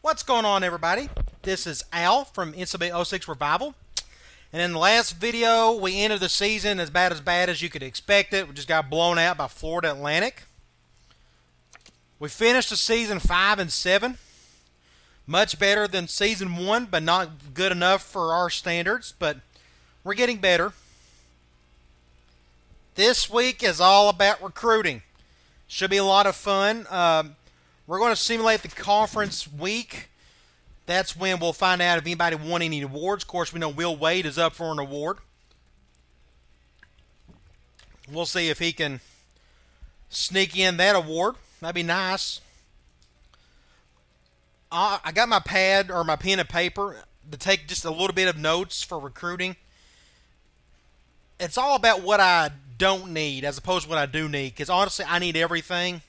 What's going on, everybody? This is Al from NCAA 06 Revival. And in the last video, we ended the season as bad as you could expect it. We just got blown out by Florida Atlantic. We finished the season 5-7. Much better than season 1, but not good enough for our standards. But we're getting better. This week is all about recruiting. Should be a lot of fun. We're going to simulate the conference week. That's when we'll find out if anybody won any awards. Of course, we know Will Wade is up for an award. We'll see if he can sneak in that award. That'd be nice. I got my pad or my pen and paper to take just a little bit of notes for recruiting. It's all about what I don't need as opposed to what I do need. Because honestly, I need everything.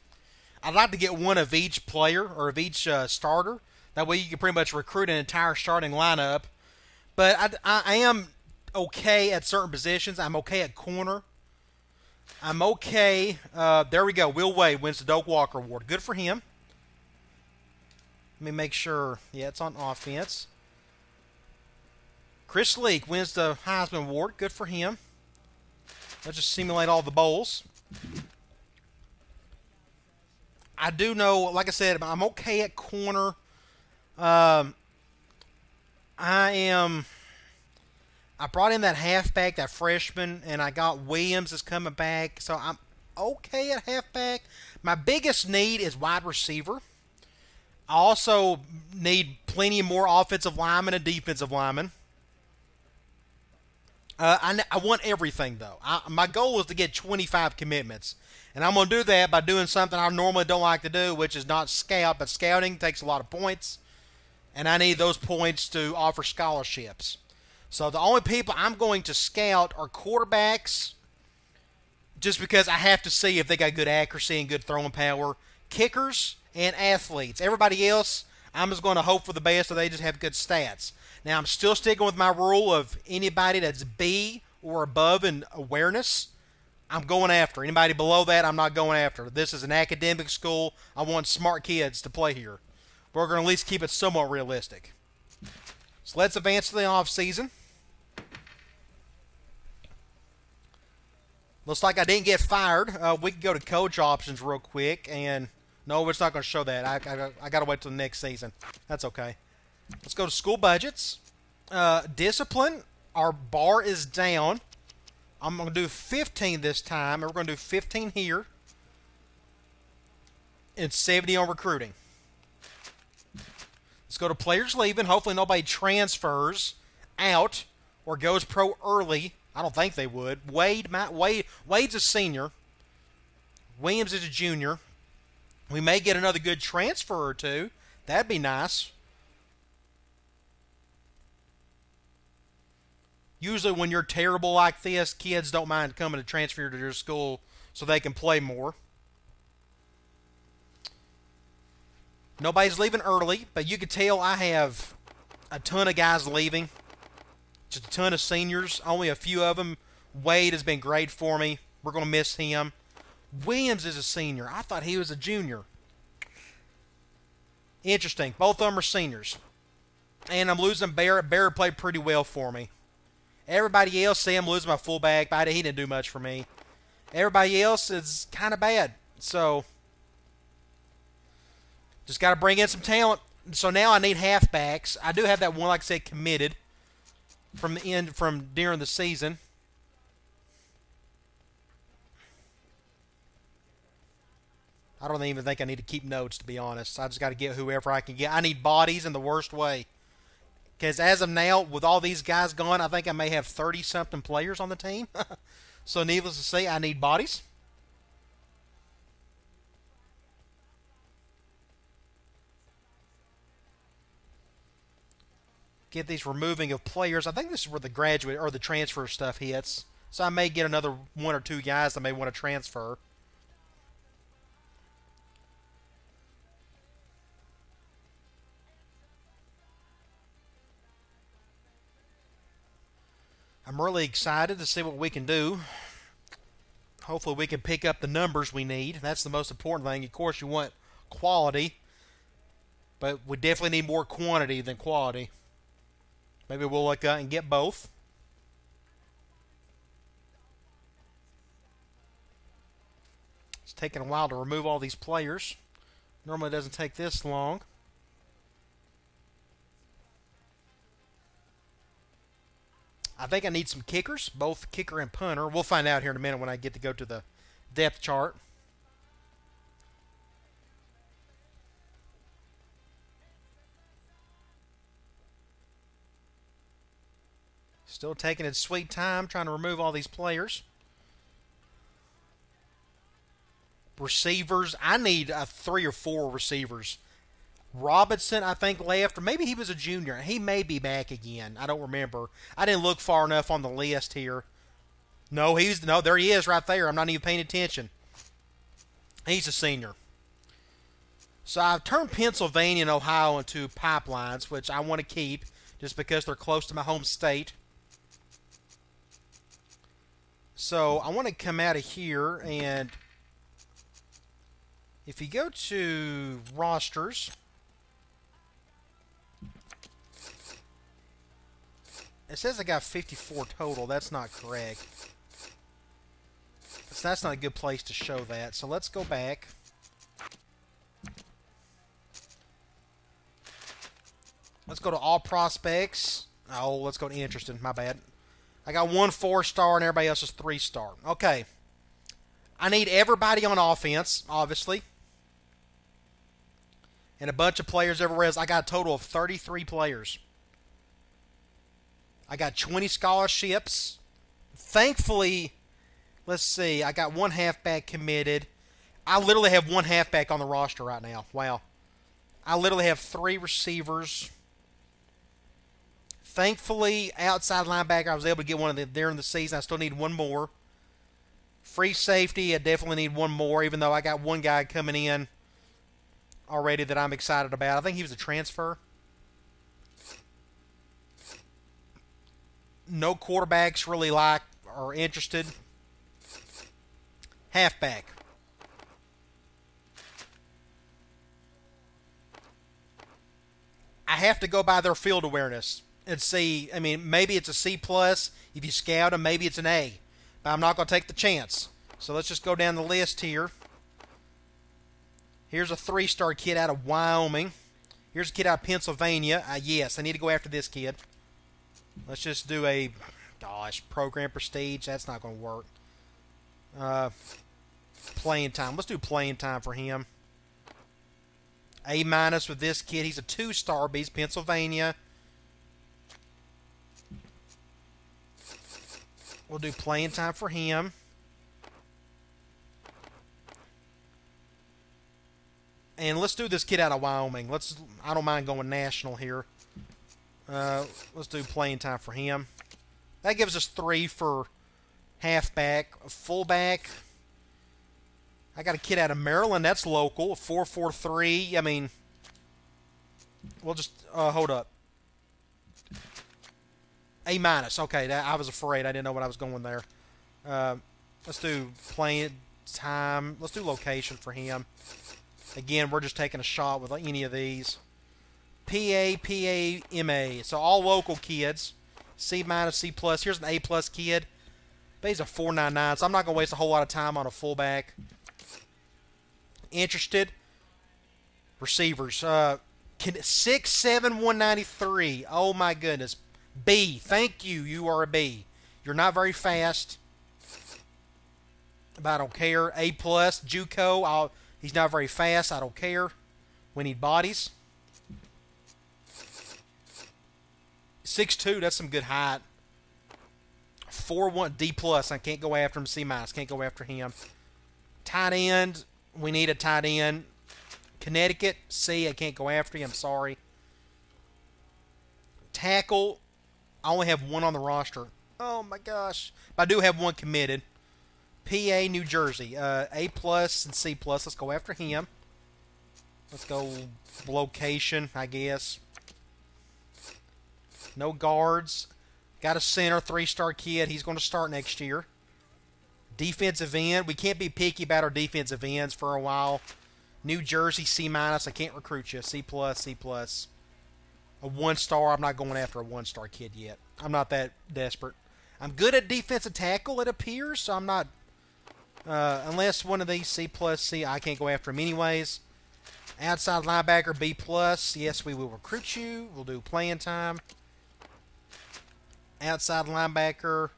I'd like to get one of each player or of each starter. That way you can pretty much recruit an entire starting lineup. But I am okay at certain positions. I'm okay at corner. I'm okay. There we go. Will Wade wins the Doak Walker Award. Good for him. Let me make sure. Yeah, it's on offense. Chris Leak wins the Heisman Award. Good for him. Let's just simulate all the bowls. I do know, like I said, I'm okay at corner. I brought in that halfback, that freshman, and I got Williams is coming back, so I'm okay at halfback. My biggest need is wide receiver. I also need plenty more offensive linemen and defensive linemen. I want everything, though. My goal is to get 25 commitments. And I'm going to do that by doing something I normally don't like to do, which is not scout, but scouting takes a lot of points. And I need those points to offer scholarships. So the only people I'm going to scout are quarterbacks, just because I have to see if they got good accuracy and good throwing power, kickers, and athletes. Everybody else, I'm just going to hope for the best, so they just have good stats. Now, I'm still sticking with my rule of anybody that's B or above in awareness, I'm going after. Anybody below that, I'm not going after. This is an academic school. I want smart kids to play here. We're going to at least keep it somewhat realistic. So let's advance to the offseason. Looks like I didn't get fired. We can go to coach options real quick. And no, it's not going to show that. I got to wait till the next season. That's okay. Let's go to school budgets. Discipline. Our bar is down. I'm going to do 15 this time, and we're going to do 15 here, and 70 on recruiting. Let's go to players leaving. Hopefully nobody transfers out or goes pro early. I don't think they would. Wade's a senior. Williams is a junior. We may get another good transfer or two. That'd be nice. Usually when you're terrible like this, kids don't mind coming to transfer to your school so they can play more. Nobody's leaving early, but you can tell I have a ton of guys leaving. Just a ton of seniors. Only a few of them. Wade has been great for me. We're going to miss him. Williams is a senior. I thought he was a junior. Interesting. Both of them are seniors. And I'm losing Barrett. Barrett played pretty well for me. Everybody else, see, I'm losing my fullback, but he didn't do much for me. Everybody else is kind of bad. So, just got to bring in some talent. So now I need halfbacks. I do have that one, like I said, committed from during the season. I don't even think I need to keep notes, to be honest. I just got to get whoever I can get. I need bodies in the worst way. Because as of now, with all these guys gone, I think I may have 30-something players on the team. So needless to say, I need bodies. Get these removing of players. I think this is where the graduate or the transfer stuff hits. So I may get another one or two guys that may want to transfer. I'm really excited to see what we can do. Hopefully we can pick up the numbers we need. That's the most important thing. Of course, you want quality. But we definitely need more quantity than quality. Maybe we'll look and get both. It's taking a while to remove all these players. Normally it doesn't take this long. I think I need some kickers, both kicker and punter. We'll find out here in a minute when I get to go to the depth chart. Still taking its sweet time trying to remove all these players. Receivers, I need 3 or 4 receivers. Robinson, I think, left, or maybe he was a junior. He may be back again. I don't remember. I didn't look far enough on the list here. No, there he is right there. I'm not even paying attention. He's a senior. So I've turned Pennsylvania and Ohio into pipelines, which I want to keep just because they're close to my home state. So I want to come out of here, and if you go to rosters, it says I got 54 total. That's not correct. So that's not a good place to show that. So let's go back. Let's go to all prospects. Oh, let's go to interested. My bad. I got 1 4-star and everybody else is 3-star. Okay. I need everybody on offense, obviously. And a bunch of players everywhere else. I got a total of 33 players. I got 20 scholarships. Thankfully, let's see. I got 1 halfback committed. I literally have 1 halfback on the roster right now. Wow. I literally have 3 receivers. Thankfully, outside linebacker, I was able to get one of them during the season. I still need 1 more. Free safety, I definitely need 1 more, even though I got 1 guy coming in already that I'm excited about. I think he was a transfer. No quarterbacks really like or interested. Halfback. I have to go by their field awareness and see. I mean, maybe it's a C plus if you scout them. Maybe it's an A, but I'm not going to take the chance. So let's just go down the list here. Here's a 3-star kid out of Wyoming. Here's a kid out of Pennsylvania. Yes, I need to go after this kid. Let's just do a, program prestige. That's not going to work. Playing time. Let's do playing time for him. A- with this kid. He's a 2-star, but he's Pennsylvania. We'll do playing time for him. And let's do this kid out of Wyoming. I don't mind going national here. Let's do playing time for him. That gives us 3 for halfback. Fullback. I got a kid out of Maryland. That's local. 4-4-3. I mean, we'll just hold up. A-. Okay, I was afraid. I didn't know what I was going there. Let's do playing time. Let's do location for him. Again, we're just taking a shot with any of these. PA, MA. So all local kids. C-, C+. Here's an A+ kid. But he's a 4.99, so I'm not going to waste a whole lot of time on a fullback. Interested. Receivers. 6'7", 193. Oh, my goodness. B. Thank you. You are a B. You're not very fast. But I don't care. A+, JUCO. He's not very fast. I don't care. We need bodies. 6'2", that's some good height. 4'1", D+, I can't go after him. C-, can't go after him. Tight end, we need a tight end. Connecticut, C, I can't go after him. I'm sorry. Tackle, I only have 1 on the roster. Oh my gosh. But I do have 1 committed. PA, New Jersey. A+ and C+. Let's go after him. Let's go location, I guess. No guards. Got a center, 3-star kid. He's going to start next year. Defensive end. We can't be picky about our defensive ends for a while. New Jersey, C minus. I can't recruit you. C plus, C plus. A 1-star. I'm not going after a 1-star kid yet. I'm not that desperate. I'm good at defensive tackle, it appears, so I'm not. Unless one of these C plus, C, I can't go after him anyways. Outside linebacker, B plus. Yes, we will recruit you. We'll do playing time. Outside linebacker.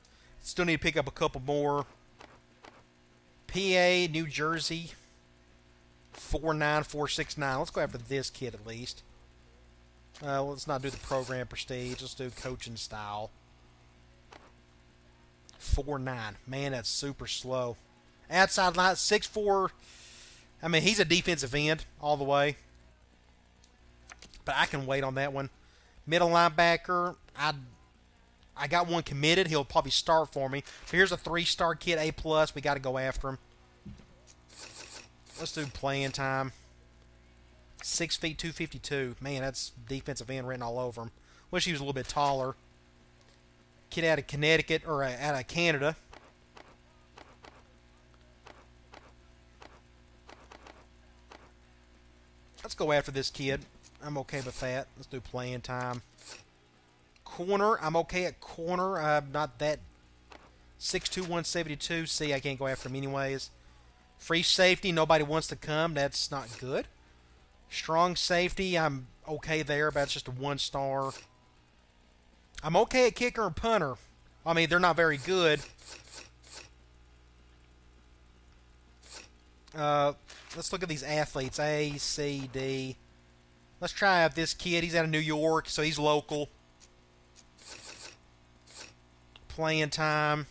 Still need to pick up a couple more. PA, New Jersey. 49469. Let's go after this kid at least. Let's not do the program prestige. Let's do coaching style. 4.9. Man, that's super slow. Outside line, 6'4". I mean, he's a defensive end all the way. But I can wait on that one. Middle linebacker, I got one committed. He'll probably start for me. But here's a 3-star kid, A+. We got to go after him. Let's do playing time. 6 feet, 252. Man, that's defensive end written all over him. Wish he was a little bit taller. Kid out of Connecticut, or out of Canada. Let's go after this kid. I'm okay with that. Let's do playing time. Corner, I'm okay at corner. Not that 6'2", 172. See, I can't go after him anyways. Free safety, nobody wants to come. That's not good. Strong safety, I'm okay there, but it's just a 1-star. I'm okay at kicker and punter. I mean, they're not very good. Let's look at these athletes. A, C, D. Let's try out this kid. He's out of New York, so he's local. Playing time.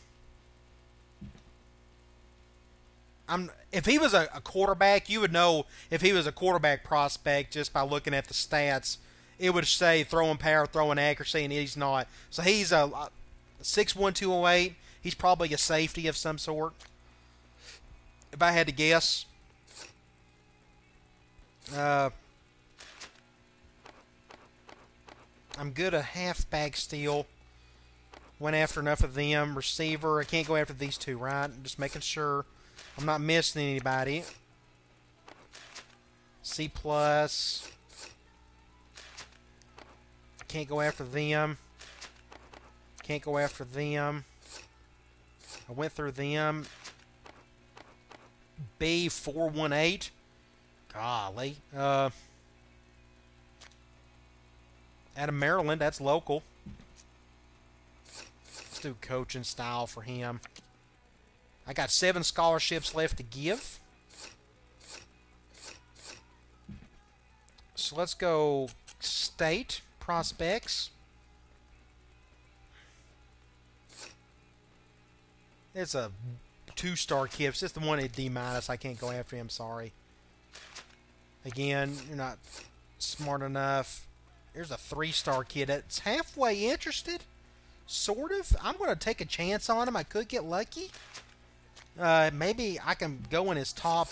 If he was a quarterback, you would know if he was a quarterback prospect just by looking at the stats. It would say throwing power, throwing accuracy, and he's not. So he's a 6'1", 208. He's probably a safety of some sort. If I had to guess. I'm good at halfback still. Went after enough of them. Receiver, I can't go after these two, right? Just making sure I'm not missing anybody. C plus. Can't go after them. Can't go after them. I went through them. B 418. Golly. Out of Maryland, that's local. Let's do coaching style for him. I got 7 scholarships left to give. So let's go state prospects. It's a 2-star kid. It's just the one at D-. I can't go after him, sorry. Again, you're not smart enough. Here's a 3-star kid that's halfway interested. Sort of. I'm going to take a chance on him. I could get lucky. Maybe I can go in his top.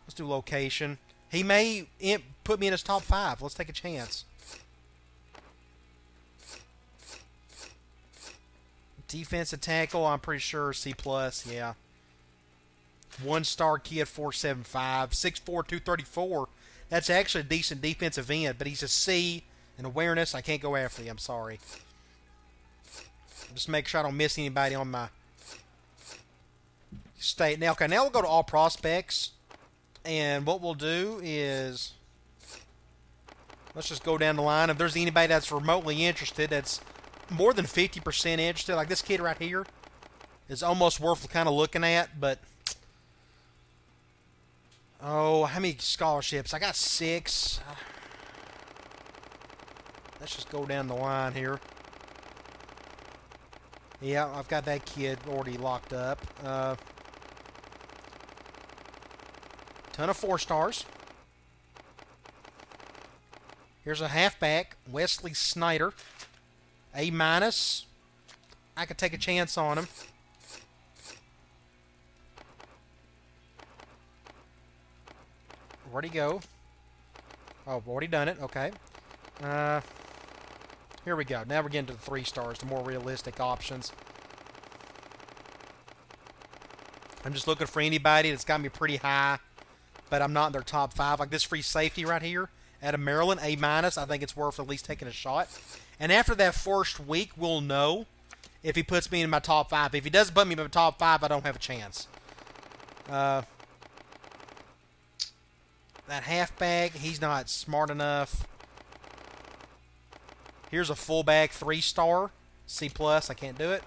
Let's do location. He may put me in his top 5. Let's take a chance. Defensive tackle, I'm pretty sure C+, yeah. 1-star kid, 475. 6'4", 234. That's actually a decent defensive end, but he's a C in awareness. I can't go after him, sorry. Just make sure I don't miss anybody on my state. Now, okay, now we'll go to all prospects. And what we'll do is, let's just go down the line. If there's anybody that's remotely interested, that's more than 50% interested, like this kid right here, is almost worth kind of looking at. But, oh, how many scholarships? I got 6. Let's just go down the line here. Yeah, I've got that kid already locked up. Ton of 4-stars. Here's a halfback, Wesley Snyder. A-. I could take a chance on him. Where'd he go? Oh, I've already done it. Okay. Here we go. Now we're getting to the 3-stars, the more realistic options. I'm just looking for anybody that's got me pretty high. but I'm not in their top 5. Like this free safety right here out of Maryland, A-. I think it's worth at least taking a shot. And after that first week, we'll know if he puts me in my top 5. If he doesn't put me in my top 5, I don't have a chance. That halfback, he's not smart enough. Here's a fullback, 3-star, C+. I can't do it.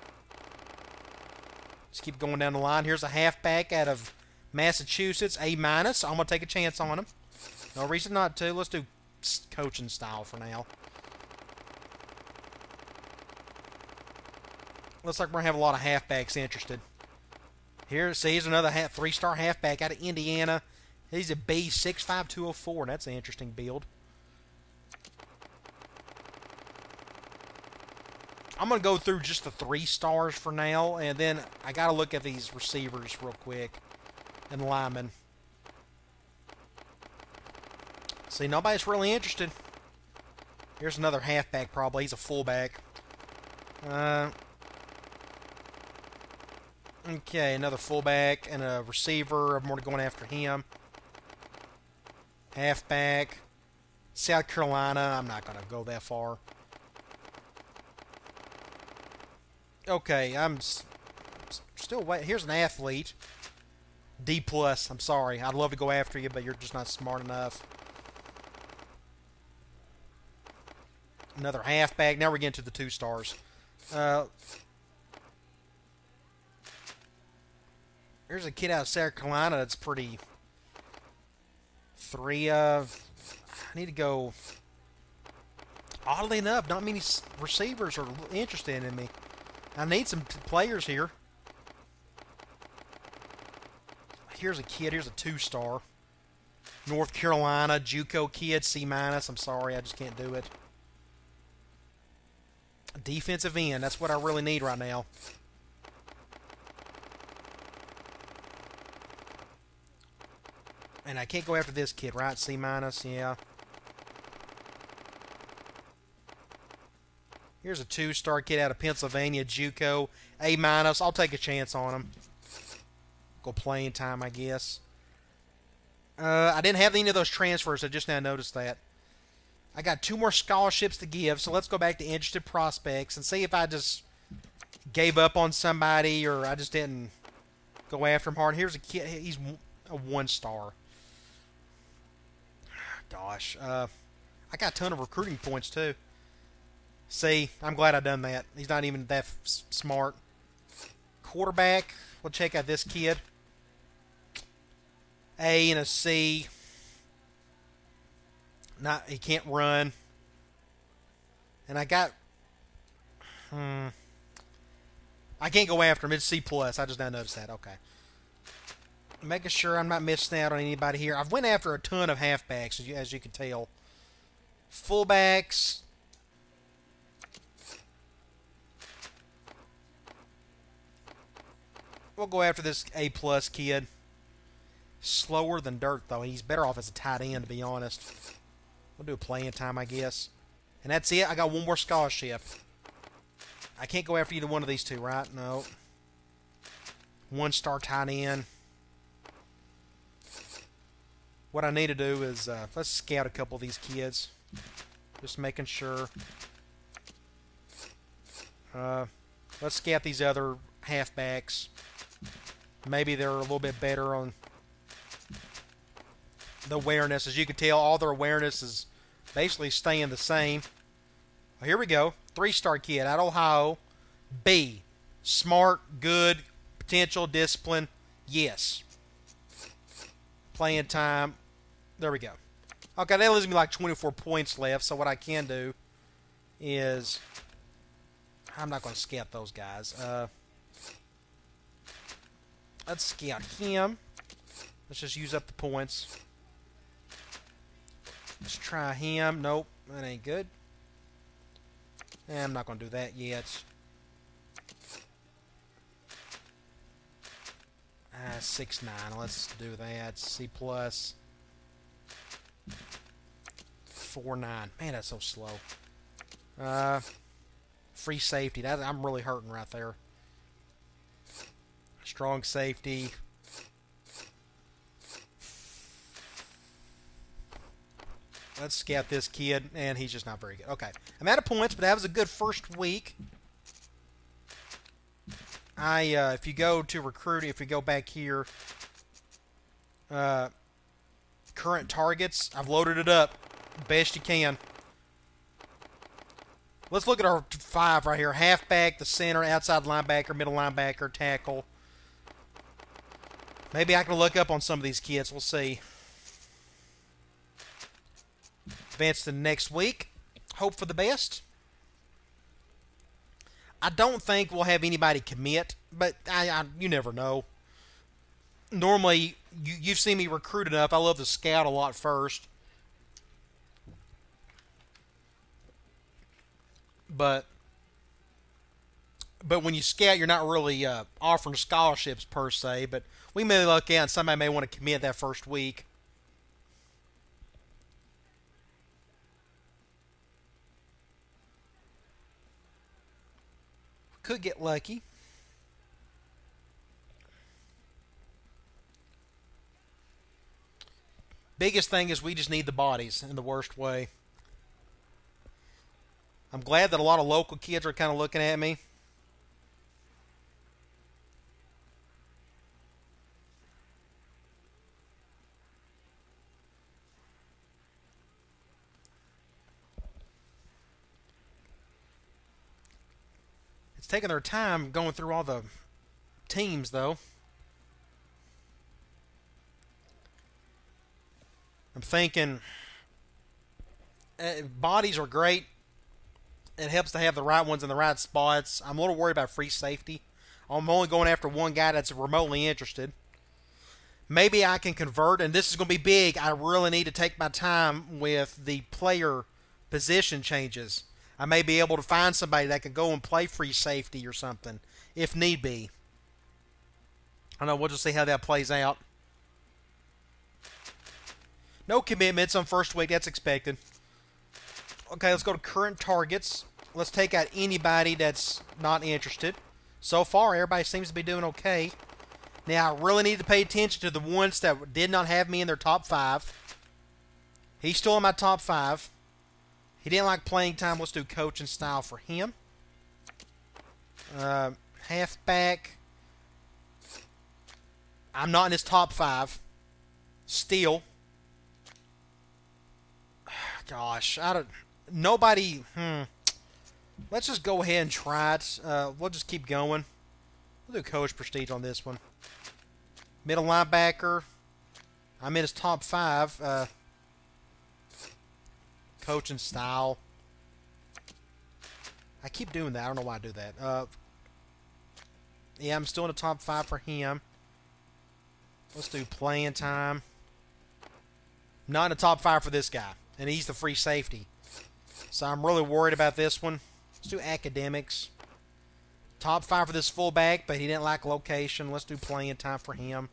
Just keep going down the line. Here's a halfback out of Massachusetts, A-. I'm going to take a chance on him. No reason not to. Let's do coaching style for now. Looks like we're going to have a lot of halfbacks interested. Here, see, here's another 3-star halfback out of Indiana. He's a B, 6'5", 204. That's an interesting build. I'm going to go through just the 3-stars for now, and then I got to look at these receivers real quick and linemen. See, nobody's really interested. Here's another halfback probably. He's a fullback. Okay, another fullback and a receiver. I'm more going after him. Halfback. South Carolina. I'm not going to go that far. Okay, I'm still waiting. Here's an athlete. D+. I'm sorry. I'd love to go after you, but you're just not smart enough. Another halfback. Now we're getting to the 2-stars. There's a kid out of South Carolina that's pretty... 3 of... I need to go... Oddly enough, not many receivers are interested in me. I need some players here. Here's a kid. Here's a 2-star. North Carolina, JUCO kid, C-. I'm sorry, I just can't do it. Defensive end. That's what I really need right now. And I can't go after this kid, right? C-. Yeah. Here's a 2-star kid out of Pennsylvania, JUCO, A-. I'll take a chance on him. Go playing time, I guess. I didn't have any of those transfers. I just now noticed that. I got 2 more scholarships to give, so let's go back to interested prospects and see if I just gave up on somebody or I just didn't go after him hard. Here's a kid. He's a 1-star. Gosh. I got a ton of recruiting points, too. See, I'm glad I done that. He's not even that smart. Quarterback. We'll check out this kid. A and a C. He can't run. And I got... I can't go after him. It's C+. I just now noticed that. Okay. Making sure I'm not missing out on anybody here. I've went after a ton of halfbacks, as you can tell. Fullbacks. We'll go after this A+ kid. Slower than dirt, though. He's better off as a tight end, to be honest. We'll do a playing time, I guess. And that's it. I got 1 more scholarship. I can't go after either one of these 2, right? No. 1-star tight end. What I need to do is, let's scout a couple of these kids. Just making sure. Let's scout these other halfbacks. Maybe they're a little bit better on the awareness. As you can tell, all their awareness is basically staying the same. Well, here we go. 3-star kid out of Ohio. B. Smart, good, potential, discipline. Yes. Playing time. There we go. Okay, that leaves me like 24 points left. So what I can do is... I'm not going to scout those guys. Let's scout him. Let's just use up the points. Let's try him. Nope, that ain't good. I'm not going to do that yet. 6'9". Let's do that. C+. 4'9". Man, that's so slow. Free safety. I'm really hurting right there. Strong safety. Let's scout this kid, and he's just not very good. Okay. I'm out of points, but that was a good first week. If you go to recruiting, if you go back here, current targets, I've loaded it up best you can. Let's look at our 5 right here. Halfback, the center, outside linebacker, middle linebacker, tackle. Maybe I can look up on some of these kids. We'll see. Advance to next week. Hope for the best. I don't think we'll have anybody commit, but you never know. Normally, you've seen me recruit enough. I love to scout a lot first. But when you scout, you're not really offering scholarships per se. But we may look out and somebody may want to commit that first week. Could get lucky. Biggest thing is we just need the bodies in the worst way. I'm glad that a lot of local kids are kind of looking at me. It's taking their time going through all the teams, though. I'm thinking bodies are great. It helps to have the right ones in the right spots. I'm a little worried about free safety. I'm only going after one guy that's remotely interested. Maybe I can convert, and this is going to be big. I really need to take my time with the player position changes. I may be able to find somebody that can go and play free safety or something, if need be. I don't know, we'll just see how that plays out. No commitments on first week, that's expected. Okay, let's go to current targets. Let's take out anybody that's not interested. So far, everybody seems to be doing okay. Now, I really need to pay attention to the ones that did not have me in their top 5. He's still in my top 5. He didn't like playing time. Let's do coaching style for him. Halfback. I'm not in his top 5. Still. Gosh, nobody. Let's just go ahead and try it. We'll just keep going. We'll do coach prestige on this one. Middle linebacker. I'm in his top 5. Coaching style. I keep doing that. I don't know why I do that. Yeah, I'm still in the top 5 for him. Let's do playing time. Not in the top 5 for this guy. And he's the free safety. So I'm really worried about this one. Let's do academics. Top 5 for this fullback, but he didn't like location. Let's do playing time for him.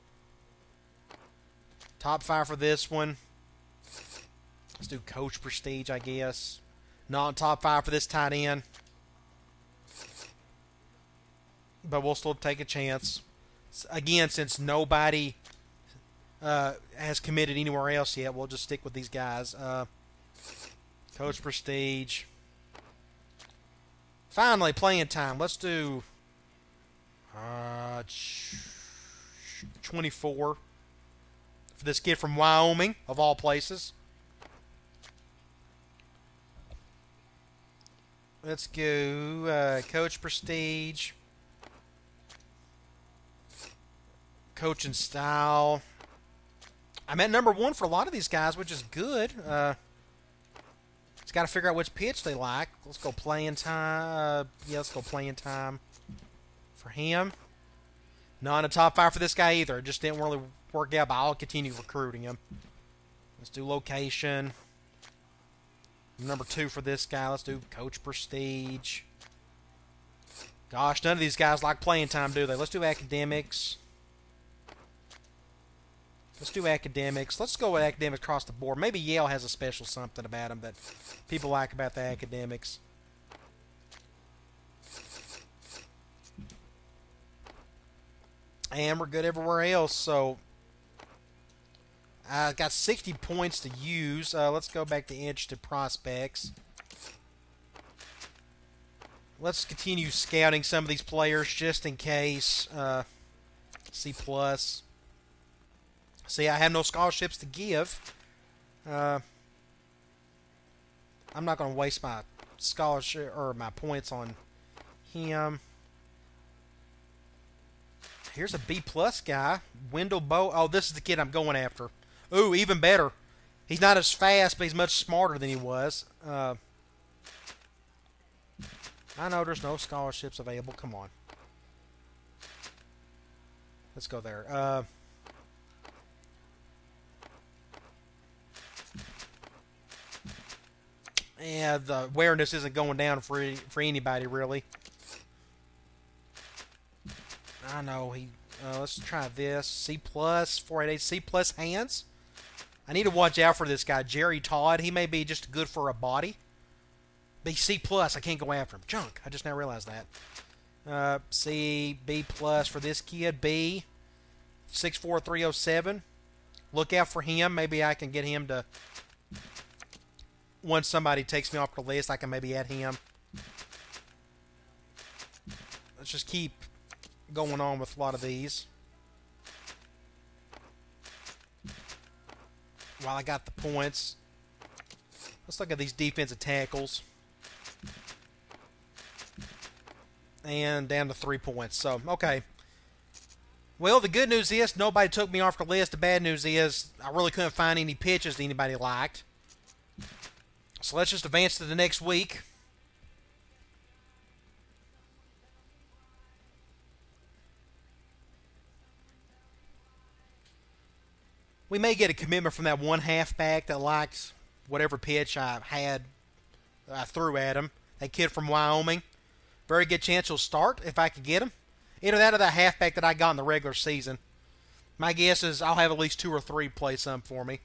Top 5 for this one. Let's do coach prestige, I guess. Not top 5 for this tight end. But we'll still take a chance. Again, since nobody has committed anywhere else yet, we'll just stick with these guys. Coach prestige. Finally, playing time. Let's do 24 for this kid from Wyoming, of all places. Let's go coach prestige. Coaching style. I'm at number 1 for a lot of these guys, which is good. Just got to figure out which pitch they like. Let's go playing time. Yeah, let's go playing time for him. Not in the top 5 for this guy either. It just didn't really work out, but I'll continue recruiting him. Let's do location. Number 2 for this guy. Let's do coach prestige. Gosh, none of these guys like playing time, do they? Let's do academics. Let's do academics. Let's go with academics across the board. Maybe Yale has a special something about them that people like about the academics. And we're good everywhere else, so I got 60 points to use. Let's go back to interested prospects. Let's continue scouting some of these players just in case. C+. See, I have no scholarships to give. I'm not going to waste my scholarship or my points on him. Here's a B+ guy, Wendell Bow. Oh, this is the kid I'm going after. Ooh, even better. He's not as fast, but he's much smarter than he was. I know there's no scholarships available. Come on. Let's go there. Yeah, the awareness isn't going down for anybody, really. I know he. Let's try this. C+, 488, C+ hands. I need to watch out for this guy, Jerry Todd. He may be just good for a body. But he's C+. I can't go after him. Junk. I just now realized that. C, B+ for this kid. B, 64307. Look out for him. Maybe I can get him to. Once somebody takes me off the list, I can maybe add him. Let's just keep going on with a lot of these. While I got the points, let's look at these defensive tackles. And down to 3 points. So, okay. Well, the good news is nobody took me off the list. The bad news is I really couldn't find any pitches that anybody liked. So let's just advance to the next week. We may get a commitment from that one halfback that liked whatever pitch I threw at him. That kid from Wyoming. Very good chance he'll start if I could get him. Either that or that halfback that I got in the regular season. My guess is I'll have at least 2 or 3 play some for me.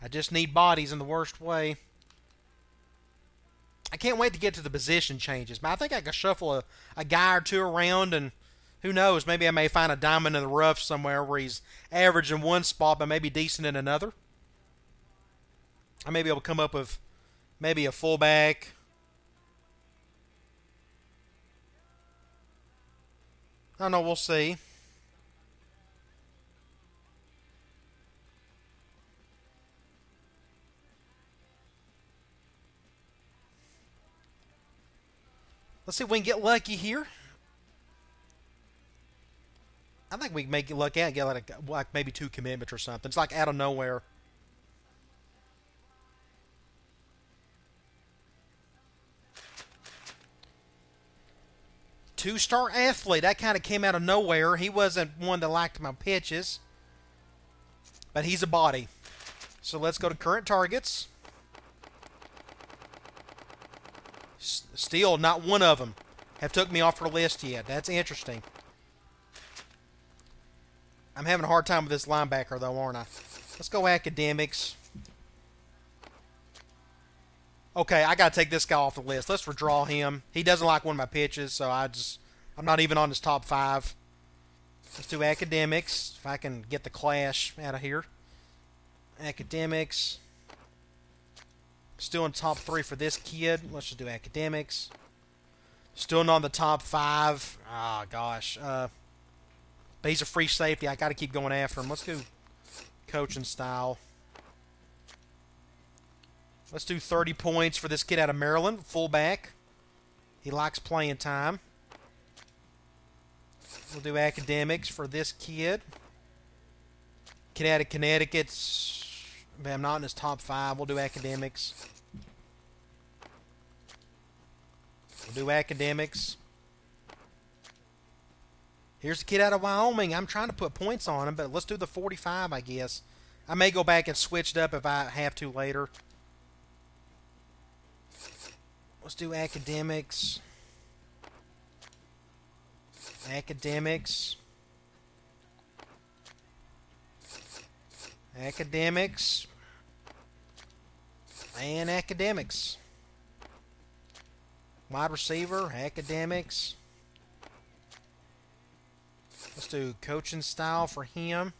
I just need bodies in the worst way. I can't wait to get to the position changes. But I think I can shuffle a guy or two around, and who knows, maybe I may find a diamond in the rough somewhere where he's average in one spot but maybe decent in another. I may be able to come up with maybe a fullback. I don't know, we'll see. Let's see if we can get lucky here. I think we can make it lucky and get like maybe 2 commitments or something. It's like out of nowhere. Two-star athlete. That kind of came out of nowhere. He wasn't one that liked my pitches. But he's a body. So let's go to current targets. Still, not one of them have took me off the list yet. That's interesting. I'm having a hard time with this linebacker, though, aren't I? Let's go academics. Okay, I got to take this guy off the list. Let's withdraw him. He doesn't like one of my pitches, so I'm not even on his top 5. Let's do academics, if I can get the clash out of here. Academics. Still in top 3 for this kid. Let's just do academics. Still not in the top 5. Oh, gosh. But he's a free safety. I got to keep going after him. Let's do coaching style. Let's do 30 points for this kid out of Maryland, fullback. He likes playing time. We'll do academics for this kid. Kid out of Connecticut's. I'm not in his top 5. We'll do academics. We'll do academics. Here's the kid out of Wyoming. I'm trying to put points on him, but let's do the 45, I guess. I may go back and switch it up if I have to later. Let's do academics. Academics. Academics. And academics. Wide receiver, academics. Let's do coaching style for him.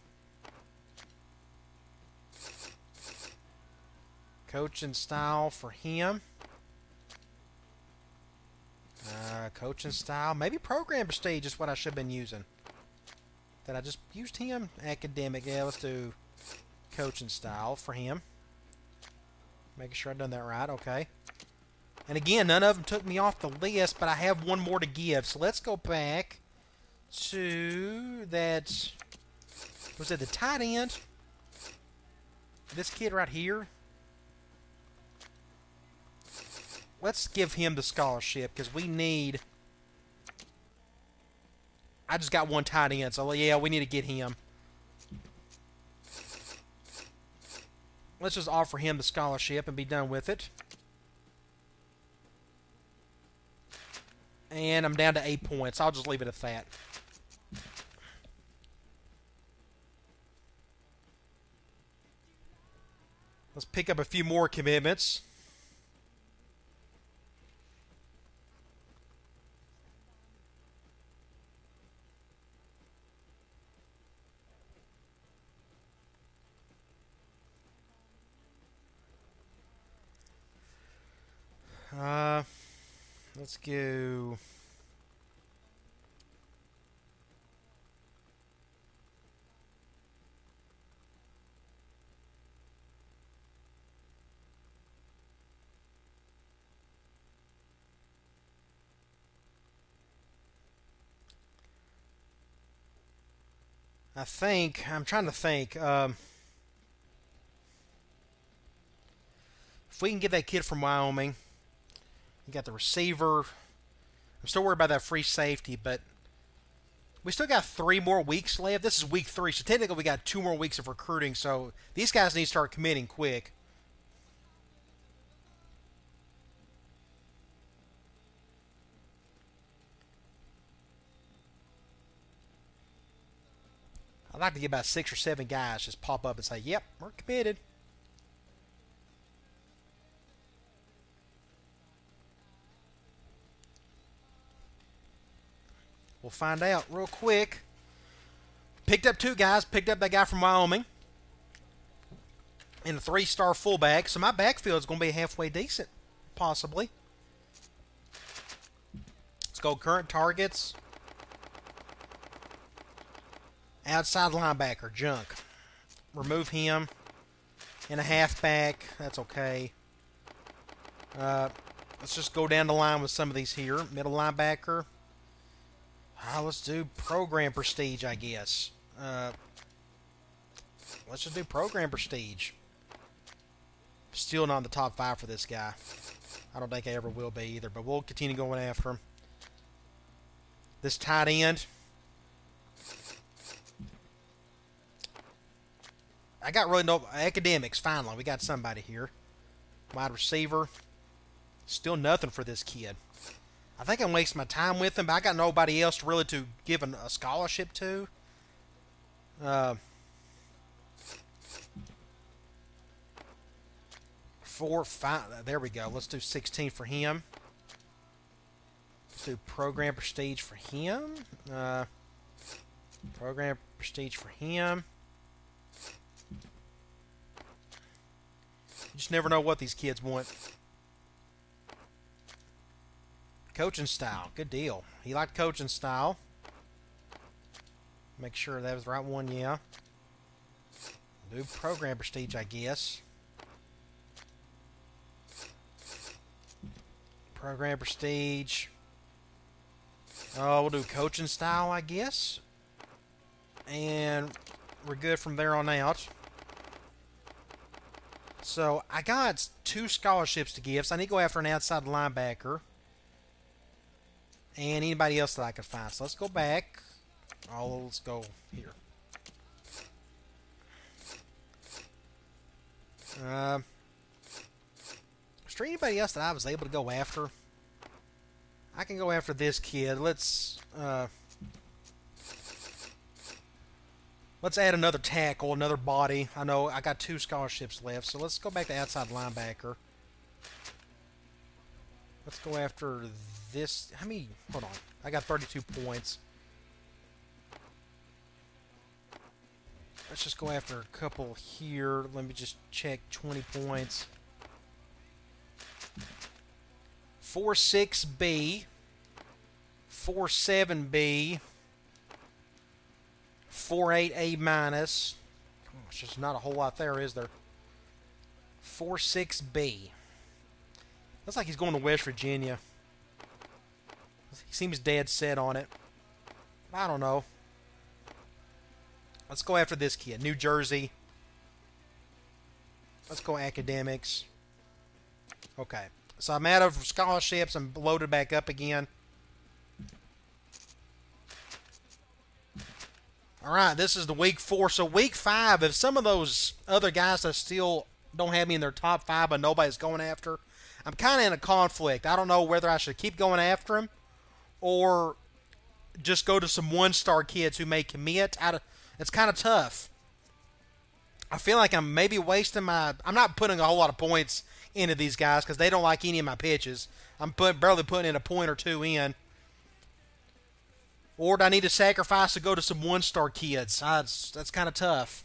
Coaching style for him. Coaching style. Maybe program prestige is what I should have been using. That I just used him? Academic. Yeah, let's do coaching style for him. Making sure I've done that right. Okay. And again, none of them took me off the list, but I have one more to give. So let's go back to that. Was it the tight end? This kid right here. Let's give him the scholarship because we need. I just got one tight end, so yeah, we need to get him. Let's just offer him the scholarship and be done with it. And I'm down to 8 points. I'll just leave it at that. Let's pick up a few more commitments. Let's go. I'm trying to think. If we can get that kid from Wyoming, you got the receiver. I'm still worried about that free safety, but we still got 3 more weeks left. This is week 3, so technically we got 2 more weeks of recruiting, so these guys need to start committing quick. I'd like to get about 6 or 7 guys just pop up and say, yep, we're committed. We'll find out real quick. Picked up 2 guys. Picked up that guy from Wyoming. And a 3-star fullback. So my backfield is going to be halfway decent. Possibly. Let's go current targets. Outside linebacker. Junk. Remove him. And a halfback. That's okay. Let's just go down the line with some of these here. Middle linebacker. Let's do program prestige, I guess. Let's just do program prestige. Still not in the top 5 for this guy. I don't think I ever will be either, but we'll continue going after him. This tight end. I got really no academics, finally. We got somebody here. Wide receiver. Still nothing for this kid. I think I'm wasting my time with him, but I got nobody else really to give a scholarship to. 4, 5. There we go. Let's do 16 for him. Let's do program prestige for him. Program prestige for him. You just never know what these kids want. Coaching style. Good deal. He liked coaching style. Make sure that was the right one, yeah. Do program prestige, I guess. Program prestige. Oh, we'll do coaching style, I guess. And we're good from there on out. So, I got 2 scholarships to give, so I need to go after an outside linebacker. And anybody else that I could find. So let's go back. Let's go here. Was there anybody else that I was able to go after? I can go after this kid. Let's add another tackle, another body. I know I got 2 scholarships left, so let's go back to outside linebacker. Let's go after this. How many? Hold on. I got 32 points. Let's just go after a couple here. Let me just check 20 points. 4-6B. 4-7B. 4-8A minus. Gosh, there's not a whole lot there, is there? 4-6B. Looks like he's going to West Virginia. He seems dead set on it. I don't know. Let's go after this kid. New Jersey. Let's go academics. Okay. So I'm out of scholarships. I'm loaded back up again. All right, this is the week 4. So week 5, if some of those other guys that still don't have me in their top 5 but nobody's going after, I'm kind of in a conflict. I don't know whether I should keep going after him or just go to some one-star kids who may commit. It's kind of tough. I feel like I'm maybe wasting my... I'm not putting a whole lot of points into these guys because they don't like any of my pitches. I'm barely putting in a point or two in. Or do I need to sacrifice to go to some one-star kids? That's kind of tough.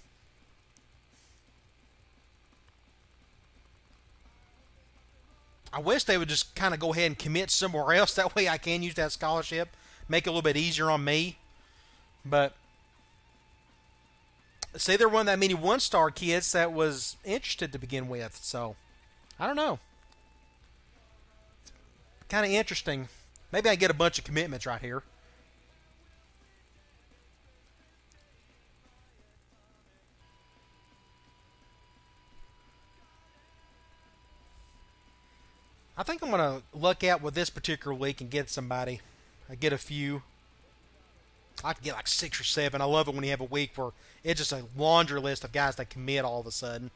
I wish they would just kind of go ahead and commit somewhere else. That way I can use that scholarship. Make it a little bit easier on me. But say there weren't that many one-star kids that was interested to begin with. So, I don't know. Kind of interesting. Maybe I get a bunch of commitments right here. I think I'm going to luck out with this particular week and get somebody. I get a few. I can get like 6 or 7. I love it when you have a week where it's just a laundry list of guys that commit all of a sudden.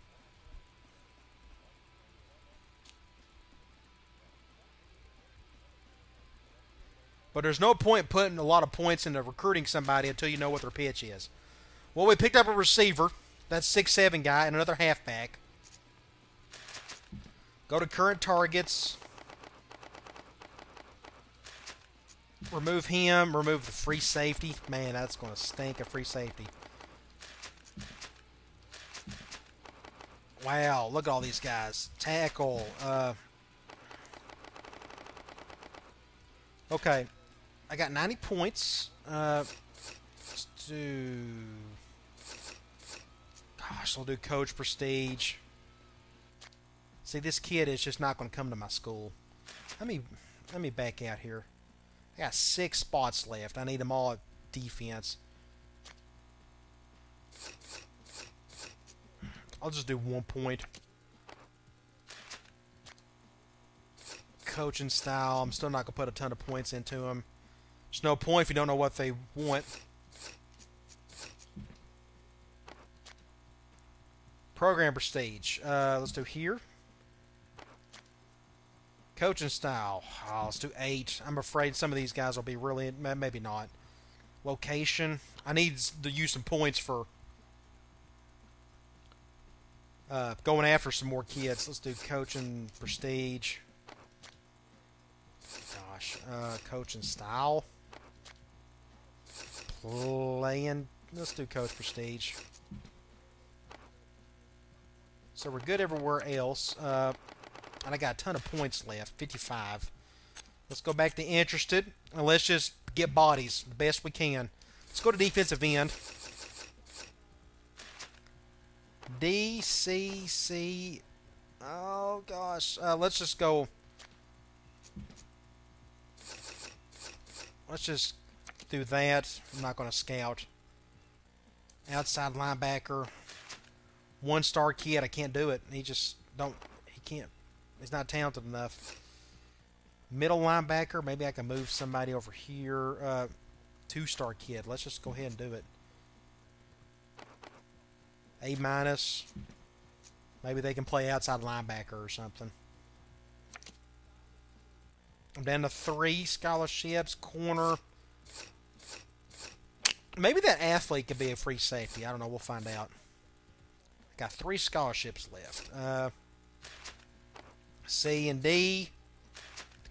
But there's no point putting a lot of points into recruiting somebody until you know what their pitch is. Well, we picked up a receiver. That's 6'7" guy and another halfback. Go to current targets. Remove him. Remove the free safety. Man, that's going to stink of free safety. Wow, look at all these guys. Tackle. Okay. I got 90 points. Let's do... Gosh, we'll do coach prestige. See, this kid is just not going to come to my school. Let me back out here. I got 6 spots left. I need them all at defense. I'll just do 1 point. Coaching style. I'm still not going to put a ton of points into them. There's no point if you don't know what they want. Program prestige. Let's do here. Coaching style. Oh, let's do 8. I'm afraid some of these guys will be really... Maybe not. Location. I need to use some points for going after some more kids. Let's do coaching prestige. Gosh. Coaching style. Playing. Let's do coach prestige. So we're good everywhere else. And I got a ton of points left, 55. Let's go back to interested, and let's just get bodies the best we can. Let's go to defensive end. DCC. Oh, gosh. Let's just go. Let's just do that. I'm not going to scout. Outside linebacker. 1-star kid. I can't do it. He can't. He's not talented enough. Middle linebacker. Maybe I can move somebody over here. 2-star kid. Let's just go ahead and do it. A minus. Maybe they can play outside linebacker or something. I'm down to 3 scholarships. Corner. Maybe that athlete could be a free safety. I don't know. We'll find out. Got 3 scholarships left. C and D.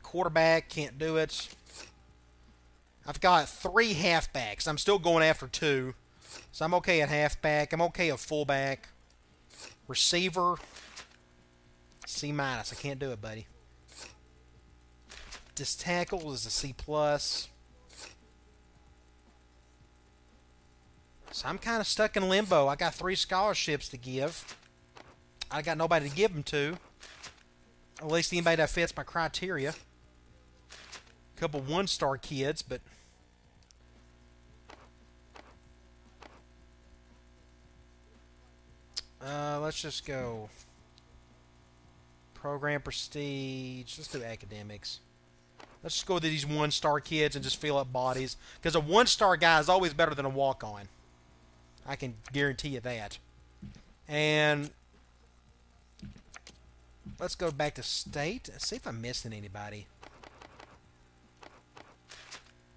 quarterback, can't do it. I've got 3 halfbacks. I'm still going after 2. So I'm okay at halfback. I'm okay at fullback. Receiver, C-. I can't do it, buddy. This tackle is a C+. So I'm kind of stuck in limbo. I got 3 scholarships to give. I got nobody to give them to. At least anybody that fits my criteria. A couple 1-star kids, but... let's just go program prestige. Let's do academics. Let's just go with these 1-star kids and just fill up bodies. Because a 1-star guy is always better than a walk-on. I can guarantee you that. And let's go back to state. Let's see if I'm missing anybody.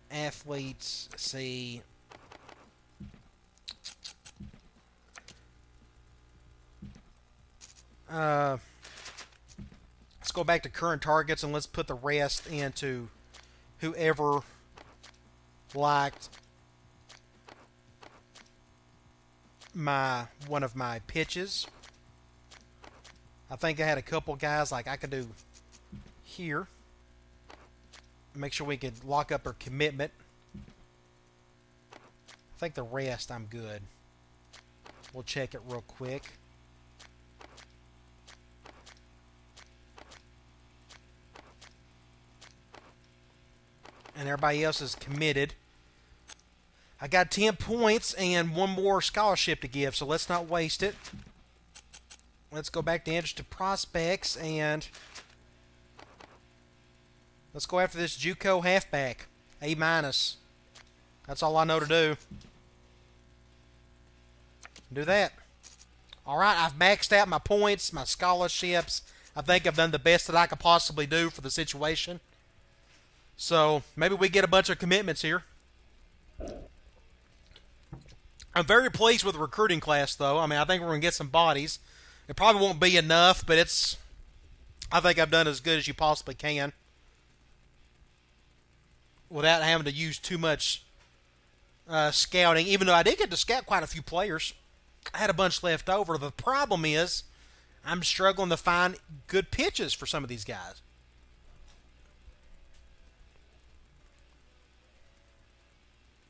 Athletes, see... let's go back to current targets and let's put the rest into whoever liked one of my pitches. I think I had a couple guys like I could do here. Make sure we could lock up their commitment. I think the rest I'm good. We'll check it real quick. And everybody else is committed. I got 10 points and 1 more scholarship to give, so let's not waste it. Let's go back to interested prospects and let's go after this JUCO halfback. A-. That's all I know to do. Do that. Alright, I've maxed out my points, my scholarships. I think I've done the best that I could possibly do for the situation. So, maybe we get a bunch of commitments here. I'm very pleased with the recruiting class, though. I mean, I think we're going to get some bodies. It probably won't be enough, but I think I've done as good as you possibly can without having to use too much scouting, even though I did get to scout quite a few players. I had a bunch left over. The problem is I'm struggling to find good pitches for some of these guys.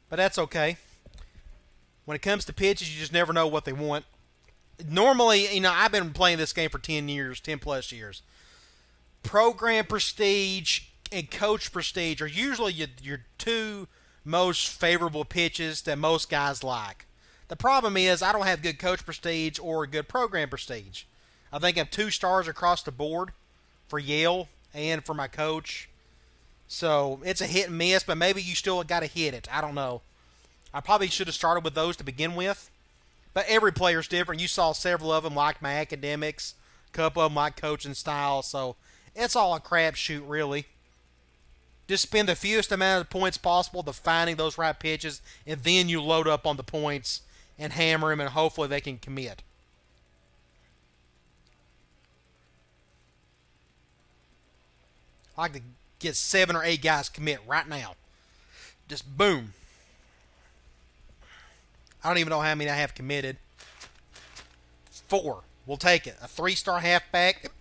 But that's okay. When it comes to pitches, you just never know what they want. Normally, I've been playing this game for 10 years, 10 plus years. Program prestige and coach prestige are usually your 2 most favorable pitches that most guys like. The problem is I don't have good coach prestige or good program prestige. I think I'm 2 stars across the board for Yale and for my coach. So it's a hit and miss, but maybe you still got to hit it. I don't know. I probably should have started with those to begin with. But every player's different. You saw several of them like my academics. A couple of them like coaching style. So it's all a crapshoot, really. Just spend the fewest amount of points possible to finding those right pitches, and then you load up on the points and hammer them, and hopefully they can commit. I like to get 7 or 8 guys commit right now. Just boom. I don't even know how many I have committed. 4. We'll take it. A 3-star halfback,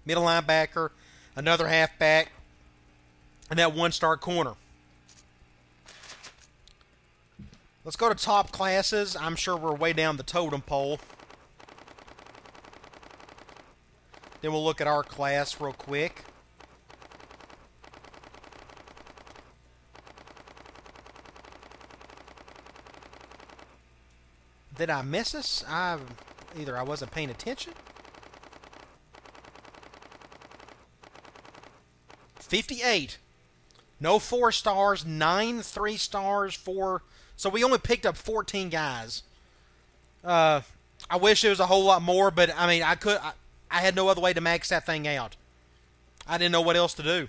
middle linebacker, another halfback, and that 1-star corner. Let's go to top classes. I'm sure we're way down the totem pole. Then we'll look at our class real quick. Did I miss us? Either I wasn't paying attention. 58. No 4 stars, 9 3 stars, 4. So we only picked up 14 guys. I wish it was a whole lot more, but I mean, I had no other way to max that thing out. I didn't know what else to do.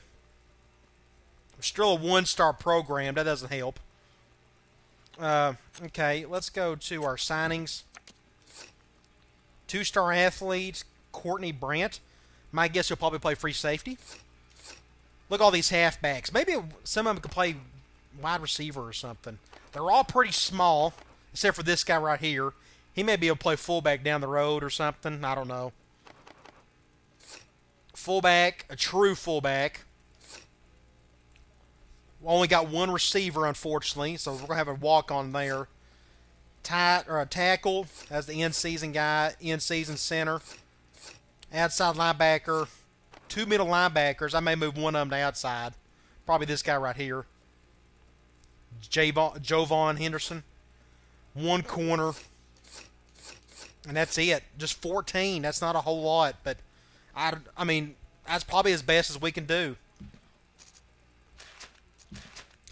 We're still a 1-star program. That doesn't help. Okay, let's go to our signings. 2-star athlete, Courtney Brandt. My guess he'll probably play free safety. Look at all these halfbacks. Maybe some of them could play wide receiver or something. They're all pretty small, except for this guy right here. He may be able to play fullback down the road or something. I don't know. Fullback, a true fullback. Only got one receiver, unfortunately, so we're going to have a walk-on there. Tight or a tackle as the in-season guy, in-season center. Outside linebacker. Two middle linebackers. I may move one of them to outside. Probably this guy right here. Jovan Henderson. One corner. And that's it. Just 14. That's not a whole lot, but I mean, that's probably as best as we can do.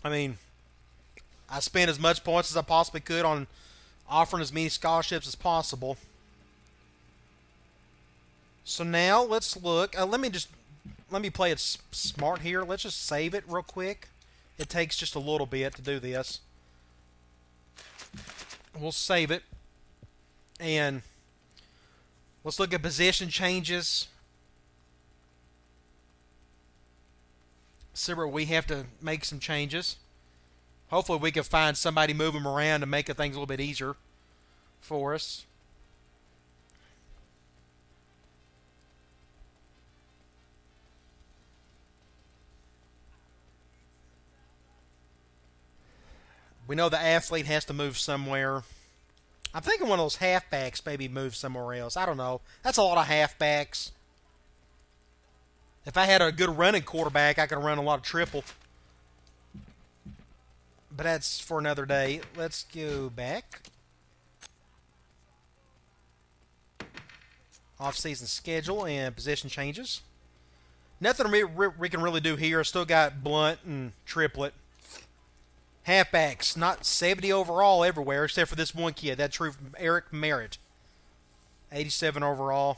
I mean, I spent as much points as I possibly could on offering as many scholarships as possible. So now let's look. Let me play it smart here. Let's just save it real quick. It takes just a little bit to do this. We'll save it. And let's look at position changes. See where we have to make some changes. Hopefully we can find somebody moving around to make things a little bit easier for us. We know the athlete has to move somewhere. I'm thinking one of those halfbacks maybe move somewhere else. I don't know. That's a lot of halfbacks. If I had a good running quarterback, I could run a lot of triple. But that's for another day. Let's go back. Off-season schedule and position changes. Nothing we can really do here. Still got Blunt and Triplet. Halfbacks, not 70 overall everywhere, except for this one kid. That's true from Eric Merritt. 87 overall.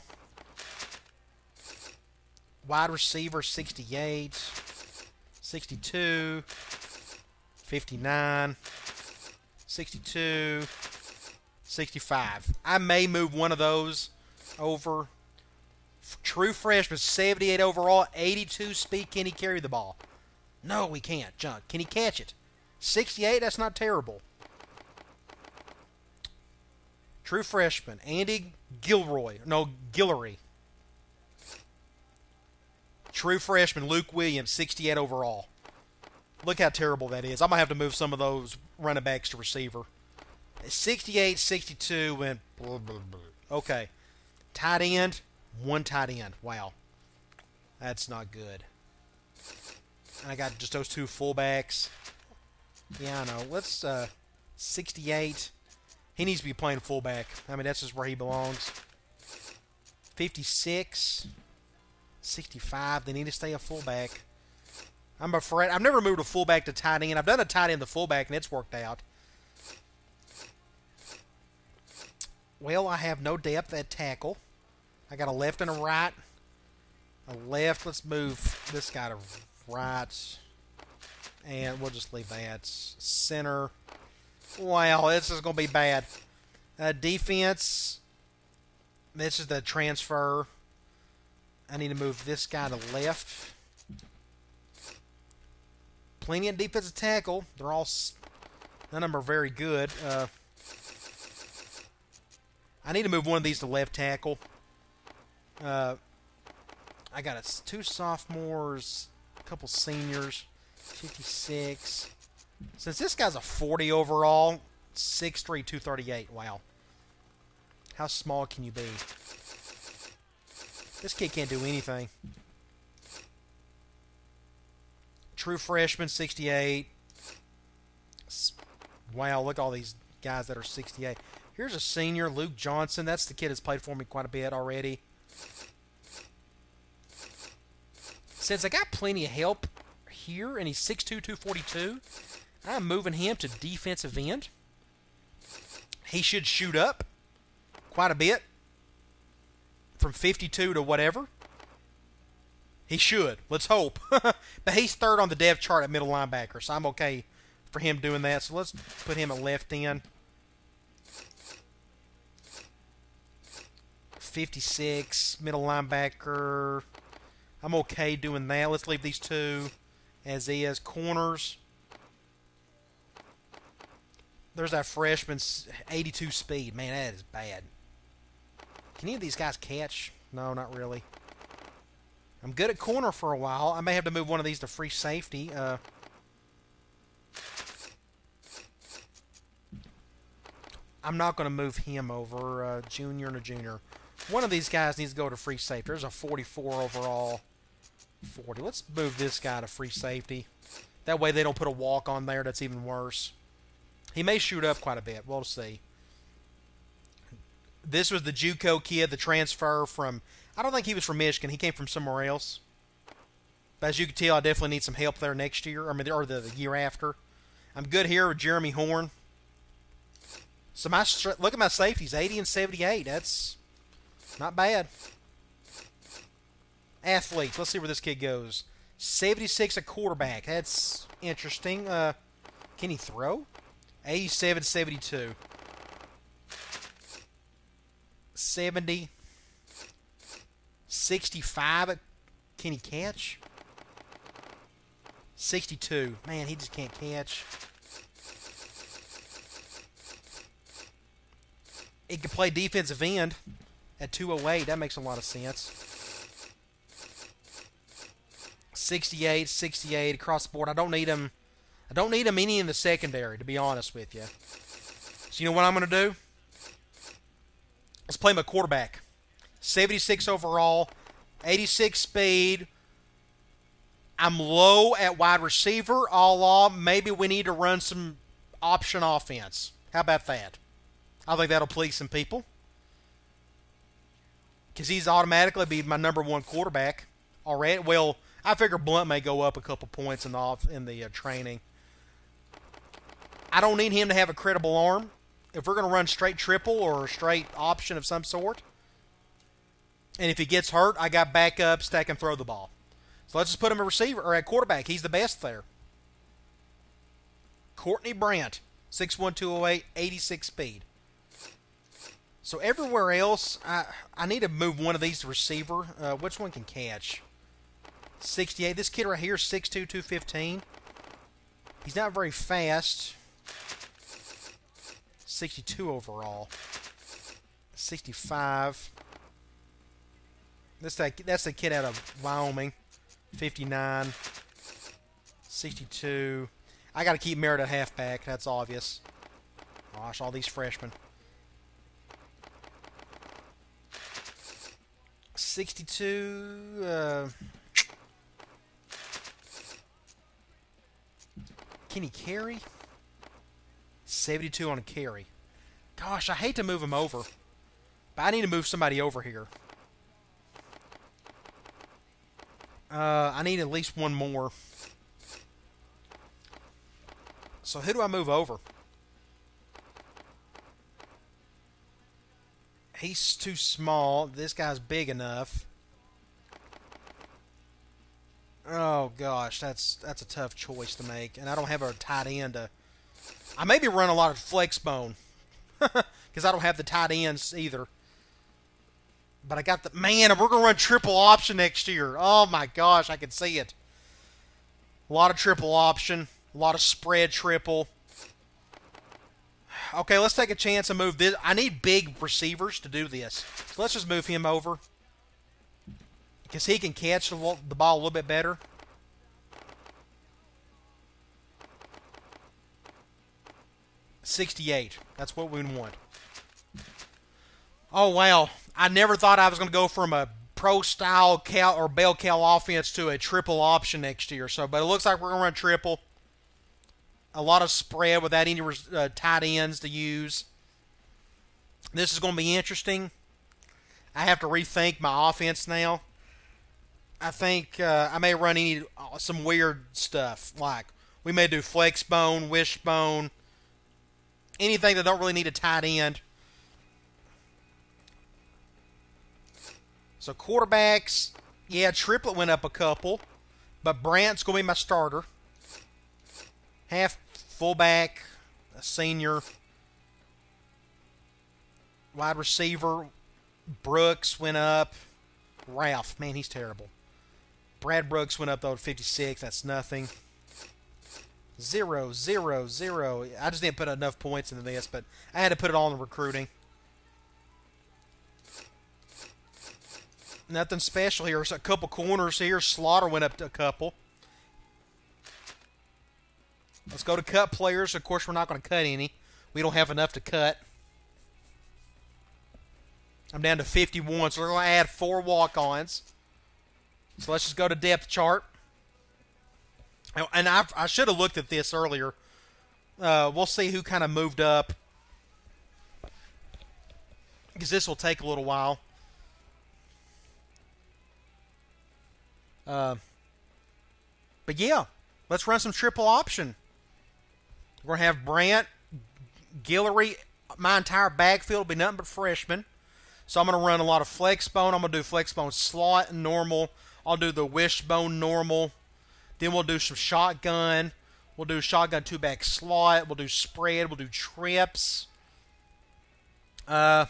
Wide receiver, 68. 62. 59. 62. 65. I may move one of those over. True freshman, 78 overall. 82 speed. Can he carry the ball? No, he can't. Junk. Can he catch it? 68, that's not terrible. True freshman, Andy Guillory. True freshman, Luke Williams, 68 overall. Look how terrible that is. I'm going to have to move some of those running backs to receiver. 68, 62, and blah, blah, blah. Okay. Tight end, one tight end. Wow. That's not good. And I got just those two fullbacks. Yeah, I know. Let's, 68. He needs to be playing fullback. I mean, that's just where he belongs. 56. 65. They need to stay a fullback. I'm afraid. I've never moved a fullback to tight end. I've done a tight end to fullback, and it's worked out. Well, I have no depth at tackle. I got a left and a right. A left. Let's move this guy to right. And we'll just leave that. Center. Wow, this is going to be bad. Defense. This is the transfer. I need to move this guy to left. Plenty of defensive tackle. They're all... None of them are very good. I need to move one of these to left tackle. I got two sophomores, a couple seniors. 56. Since this guy's a 40 overall, 6'3", 238. Wow. How small can you be? This kid can't do anything. True freshman, 68. Wow, look at all these guys that are 68. Here's a senior, Luke Johnson. That's the kid that's played for me quite a bit already. Since I got plenty of help here, and he's 6'2", 242, I'm moving him to defensive end. He should shoot up quite a bit from 52 to whatever. He should. Let's hope. But he's third on the depth chart at middle linebacker, so I'm okay for him doing that. So let's put him at left end. 56, middle linebacker. I'm okay doing that. Let's leave these two as is. Corners. There's that freshman's 82 speed. Man, that is bad. Can any of these guys catch? No, not really. I'm good at corner for a while. I may have to move one of these to free safety. I'm not going to move him over. Junior and a junior. One of these guys needs to go to free safety. There's a 44 overall. 40. Let's move this guy to free safety. That way they don't put a walk on there. That's even worse. He may shoot up quite a bit. We'll see. This was the JUCO kid, the transfer from... I don't think he was from Michigan. He came from somewhere else. But as you can tell, I definitely need some help there next year. Or the year after. I'm good here with Jeremy Horn. So look at my safeties. 80 and 78. That's not bad. Athletes. Let's see where this kid goes. 76 at quarterback. That's interesting. Can he throw? 87, 72. 70. 65. Can he catch? 62. Man, he just can't catch. He can play defensive end at 208. That makes a lot of sense. 68, 68 across the board. I don't need him. I don't need him any in the secondary, to be honest with you. So you know what I'm going to do? Let's play him a quarterback. 76 overall, 86 speed. I'm low at wide receiver. Maybe we need to run some option offense. How about that? I think that'll please some people. Because he's automatically be my number one quarterback already. Well, I figure Blunt may go up a couple points in the training. I don't need him to have a credible arm. If we're going to run straight triple or a straight option of some sort, and if he gets hurt, I got backups that can throw the ball. So let's just put him at receiver or at quarterback. He's the best there. Courtney Brandt, 6'1", 208, 86 speed. So everywhere else, I need to move one of these to receiver. Which one can catch? 68. This kid right here, 6'2", 215. He's not very fast. 62 overall. 65. That's the kid out of Wyoming. 59. 62. I got to keep Merritt at halfback. That's obvious. Gosh, all these freshmen. 62. Can he carry? 72 on a carry. Gosh, I hate to move him over. But I need to move somebody over here. I need at least one more. So who do I move over? He's too small. This guy's big enough. Oh gosh, that's a tough choice to make, and I don't have a tight end to. I maybe run a lot of flex bone because I don't have the tight ends either. But I got we're gonna run triple option next year. Oh my gosh, I can see it. A lot of triple option, a lot of spread triple. Okay, let's take a chance and move this. I need big receivers to do this. So let's just move him over. Because he can catch the ball a little bit better. .68. That's what we want. Oh, wow. I never thought I was going to go from a pro-style cow or bell cow offense to a triple option next year. But it looks like we're going to run triple. A lot of spread without any tight ends to use. This is going to be interesting. I have to rethink my offense now. I think I may run some weird stuff. Like, we may do flex bone, wishbone, anything that don't really need a tight end. So quarterbacks, yeah, Triplet went up a couple, but Brandt's going to be my starter. Half fullback, a senior, wide receiver. Brooks went up. Ralph, man, he's terrible. Brad Brooks went up, though, to 56. That's nothing. 0, 0, 0. I just didn't put enough points into this, but I had to put it all in recruiting. Nothing special here. There's a couple corners here. Slaughter went up to a couple. Let's go to cut players. Of course, we're not going to cut any. We don't have enough to cut. I'm down to 51, so we're going to add 4 walk-ons. So let's just go to depth chart. And I should have looked at this earlier. We'll see who kind of moved up, because this will take a little while. But yeah, let's run some triple option. We're going to have Brant, Guillory. My entire backfield will be nothing but freshmen. So I'm going to run a lot of flex bone. I'm going to do flex bone slot and normal. I'll do the wishbone normal. Then we'll do some shotgun. We'll do shotgun 2-back slot. We'll do spread. We'll do trips. Wow,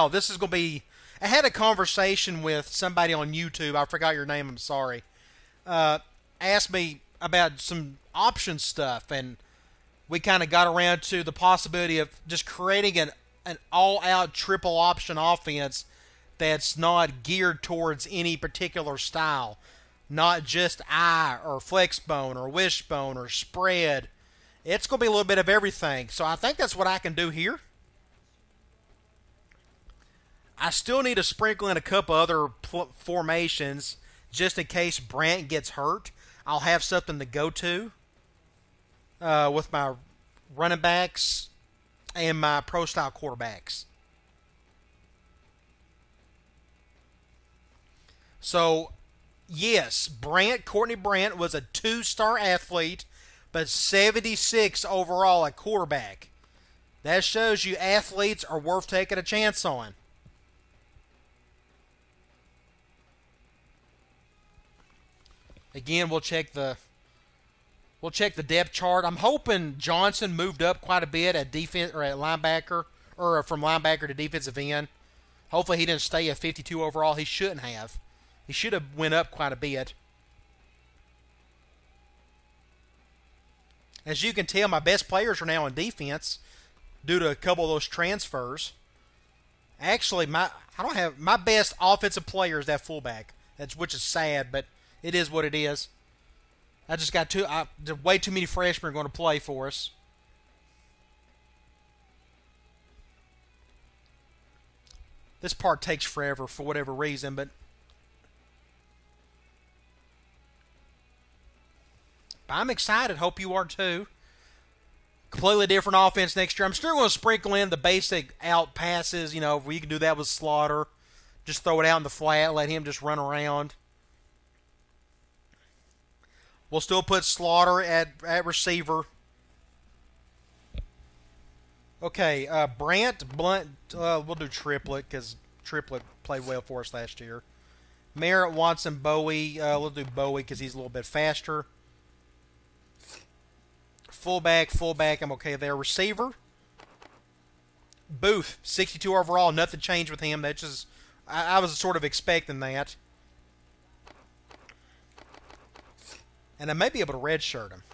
this is going to be... I had a conversation with somebody on YouTube. I forgot your name. I'm sorry. Asked me about some option stuff, and we kind of got around to the possibility of just creating an all-out triple option offense that's not geared towards any particular style. Not just eye or flexbone or wishbone or spread. It's going to be a little bit of everything. So I think that's what I can do here. I still need to sprinkle in a couple other formations just in case Brant gets hurt. I'll have something to go to with my running backs and my pro-style quarterbacks. So, yes, Courtney Brant was a 2-star athlete, but 76 overall at quarterback. That shows you athletes are worth taking a chance on. Again, we'll check the depth chart. I'm hoping Johnson moved up quite a bit at defense or at linebacker, or from linebacker to defensive end. Hopefully he didn't stay at 52 overall. He shouldn't have. He should have went up quite a bit. As you can tell, my best players are now on defense due to a couple of those transfers. Actually, my best offensive player is that fullback. Which is sad, but it is what it is. I just got way too many freshmen are going to play for us. This part takes forever for whatever reason, but I'm excited. Hope you are too. Completely different offense next year. I'm still going to sprinkle in the basic out passes. You know, we can do that with Slaughter. Just throw it out in the flat, let him just run around. We'll still put Slaughter at receiver. Okay, Blunt, we'll do Triplet because Triplet played well for us last year. Merritt, Watson, Bowie. We'll do Bowie because he's a little bit faster. Fullback, I'm okay there. Receiver, Booth, 62 overall. Nothing changed with him. That's just I was sort of expecting that. And I may be able to redshirt him.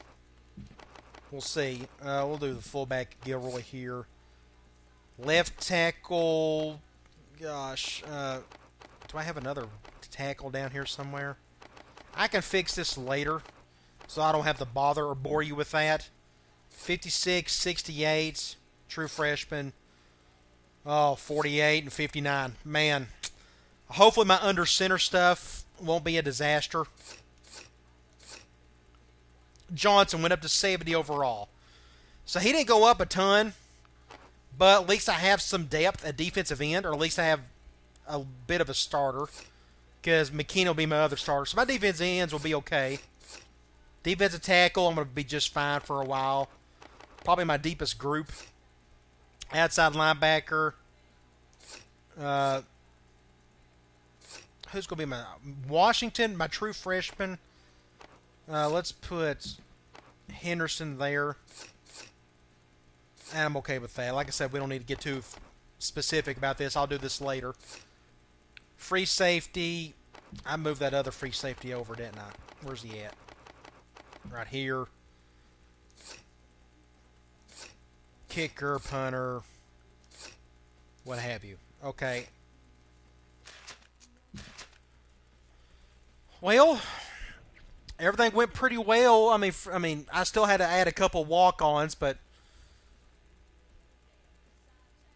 We'll see. We'll do the fullback Gilroy here. Left tackle. Gosh. Do I have another tackle down here somewhere? I can fix this later, so I don't have to bother or bore you with that. 56, 68. True freshman. Oh, 48 and 59. Man. Hopefully my under center stuff won't be a disaster. Johnson went up to 70 overall. So he didn't go up a ton, but at least I have some depth at defensive end, or at least I have a bit of a starter, because McKean will be my other starter. So my defensive ends will be okay. Defensive tackle, I'm going to be just fine for a while. Probably my deepest group. Outside linebacker. Who's going to be my... Washington, my true freshman. Let's put Henderson there. And I'm okay with that. Like I said, we don't need to get too specific about this. I'll do this later. Free safety. I moved that other free safety over, didn't I? Where's he at? Right here. Kicker, punter, what have you. Okay. Well, everything went pretty well. I mean, I still had to add a couple walk-ons, but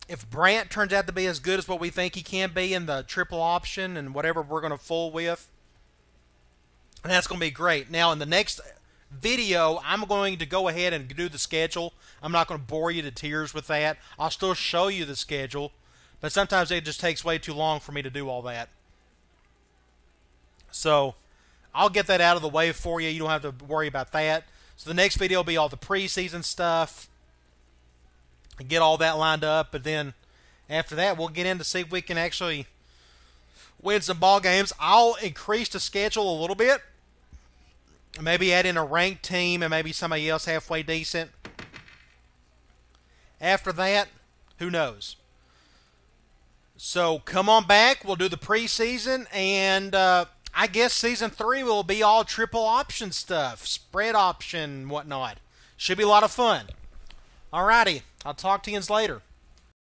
if Brant turns out to be as good as what we think he can be in the triple option and whatever we're going to fool with, that's going to be great. Now, in the next video, I'm going to go ahead and do the schedule. I'm not going to bore you to tears with that. I'll still show you the schedule, but sometimes it just takes way too long for me to do all that. So, I'll get that out of the way for you. You don't have to worry about that. So, the next video will be all the preseason stuff. And get all that lined up, but then after that, we'll get in to see if we can actually win some ball games. I'll increase the schedule a little bit. Maybe add in a ranked team and maybe somebody else halfway decent. After that, who knows? So come on back. We'll do the preseason, and I guess Season 3 will be all triple option stuff, spread option, whatnot. Should be a lot of fun. Alrighty, I'll talk to you later.